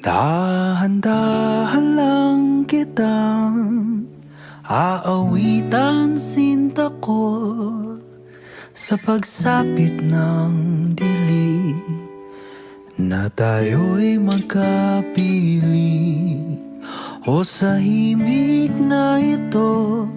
Dahan-dahan lang kitang aawitan sinta ko sa pagsapit ng dilim na tayo'y magkapili. O sa himig na ito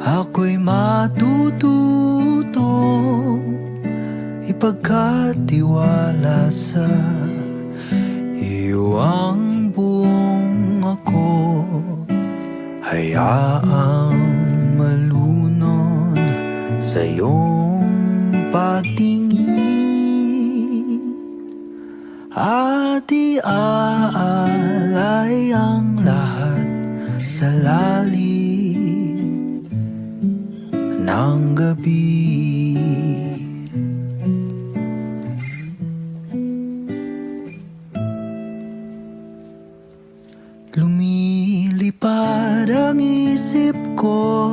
ako'y matututo ipagkatiwala sa iyo ang buong ako. Hayaang malunod sa iyong pagtingin at iaalay ang lahat sa lalim ng gabi. Lumilipad ang isip ko,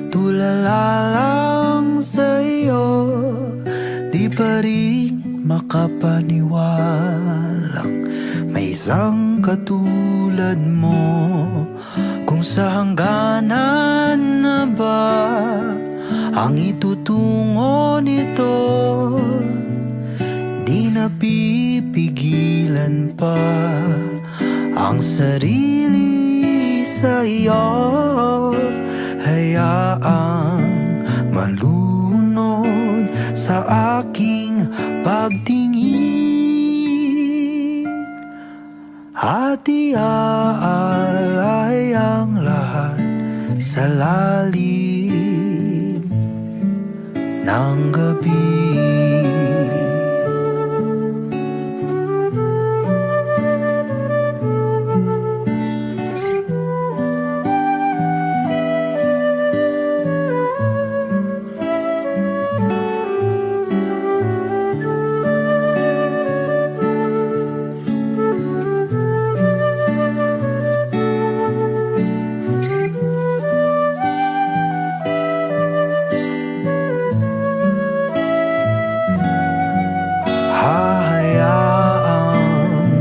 tulala lang sa iyo, di pa rin makapaniwalang may isang katulad mo. Kung sa hangganan na ba ang itutungo nito, di napipigilan pa ang sarili sa iyo. Hayaang malunod sa aking pagtingin at iaalay ang lahat sa lalim ng gabi. Hahayaang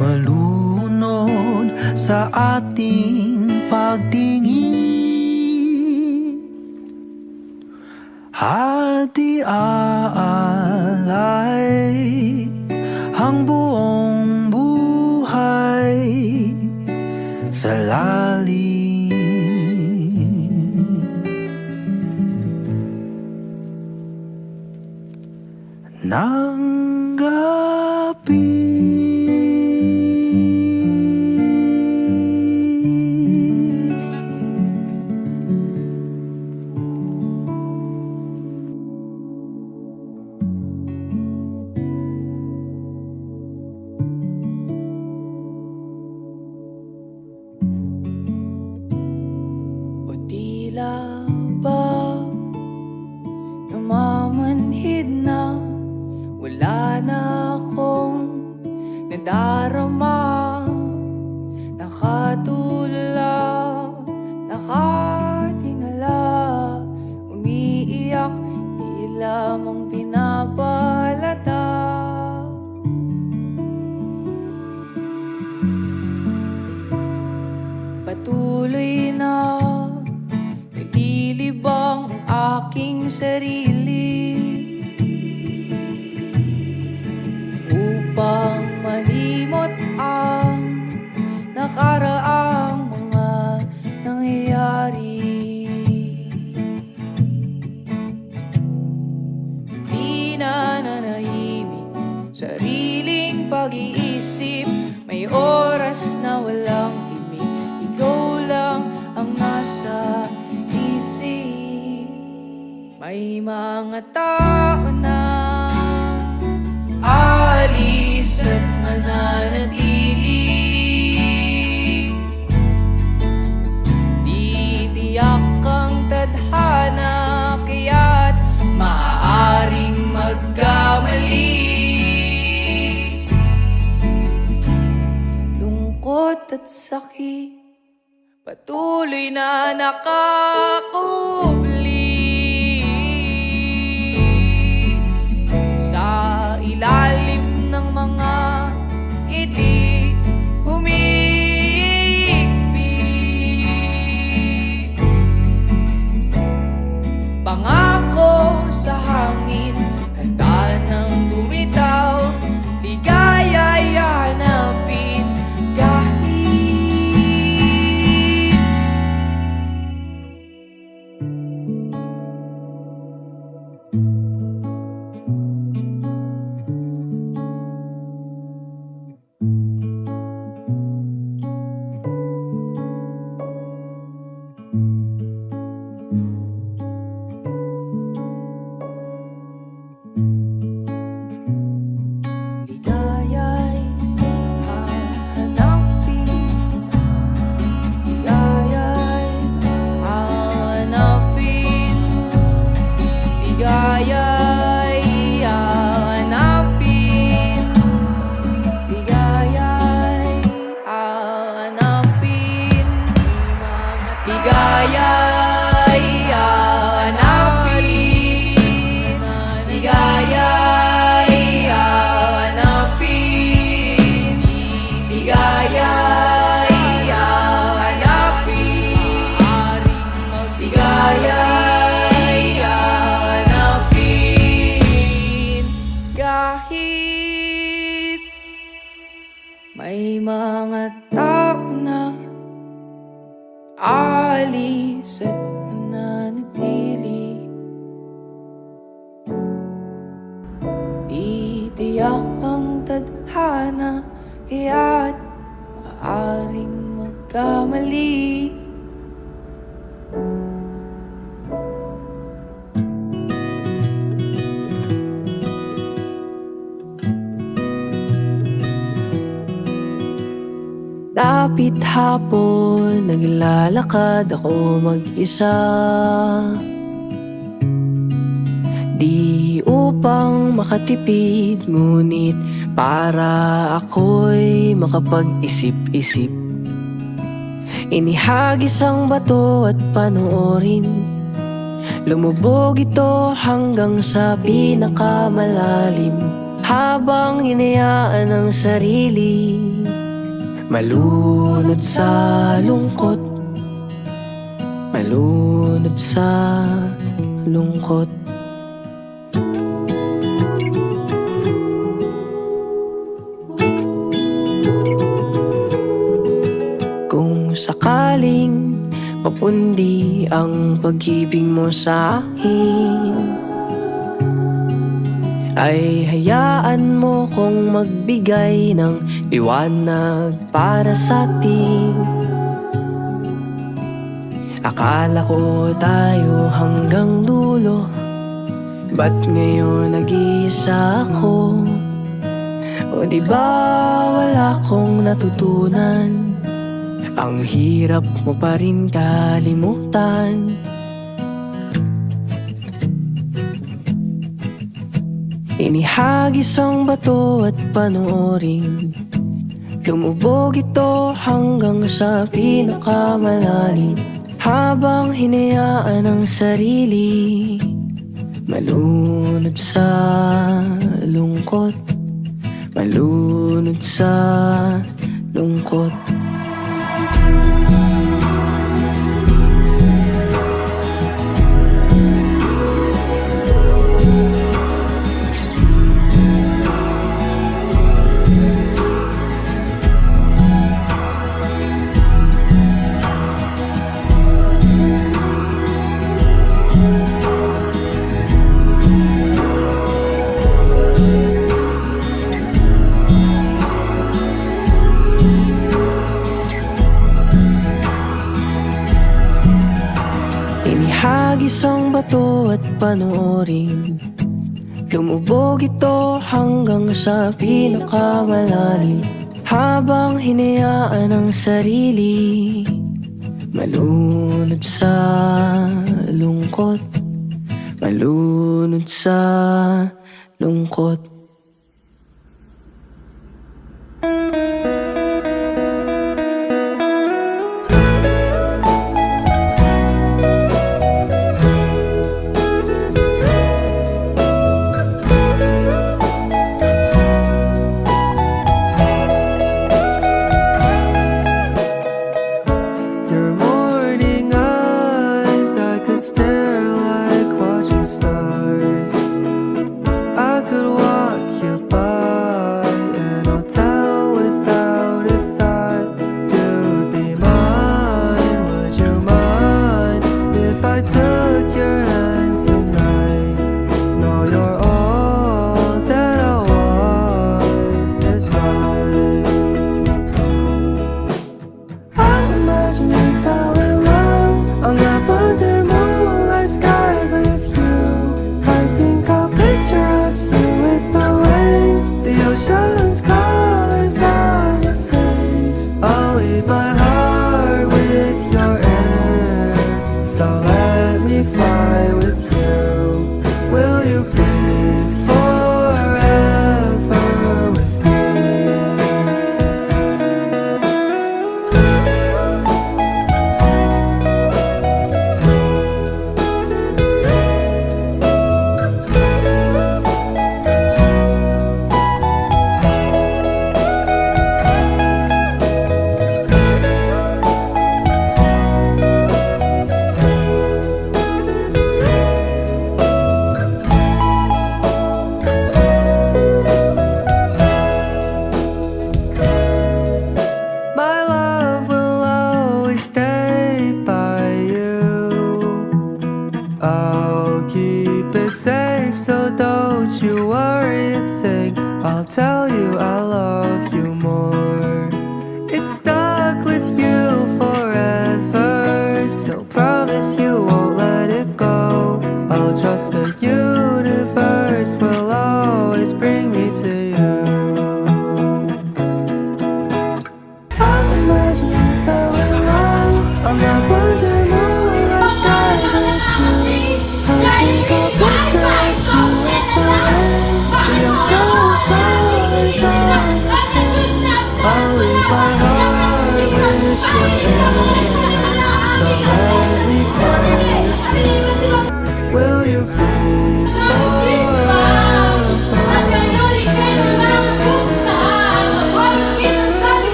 malunod sa ating pagtingin at iaalay ang buong buhay sa lalim ng gabi. O tila ba namamanhid na, wala na akong nadarama, nakatulala, nakatingala, umiiyak, di lamang pinapalata. Patuloy na naglilibang ang aking sarili upang malimot ang nakaraang mga nangyayari. Di na nanahimik sariling pag-iisip, may oras na walang imig, ikaw lang ang nasa isip. May mga tao na alis at mananatili, di tiyak ang tadhana, kaya't maaaring magkamali. Lungkot at sakit patuloy na nakakubli sa ilalim ng mga ngiti. sa hangin, handa nang bumitaw, ligaya'y hanapin kahit ligaya'y hahanapin, ligaya'y hahanapin, ligaya'y hahanapin, ligaya'y hahanapin, ligaya'y hahanapin, ligaya'y hahanapin, ligaya'y hahanapin, ligaya'y hahanapin kahit may mga tao na aalis at mananatili. Itiyak ang tadhana, kaya't maaaring magkamali. Dapit hapon, naglalakad ako mag-isa, di upang makatipid, ngunit para ako'y makapag-isip-isip. Inihagis ang bato at panoorin, lumubog ito hanggang sa pinakamalalim, habang hinayaan ang sarili malunod sa lungkot, malunod sa lungkot. Kung sakaling papundi ang pag-ibig mo sa akin, ay hayaan mo kong magbigay ng liwanag para sa atin. Akala ko tayo hanggang dulo, ba't ngayon nag-iisa ako? O di ba wala kong natutunan? Ang hirap mo pa rin kalimutan. Inihagis ang bato at panoorin, lumubog ito hanggang sa pinakamalalim, habang hinayaan ang sarili malunod sa lungkot, malunod sa lungkot. Inihagis ang bato at panoorin, lumubog ito hanggang sa pinakamalalim, habang hinayaan ang sarili malunod sa lungkot, malunod sa lungkot. Your morning eyes, I could stare like watching stars. tell you I love you more. It's done.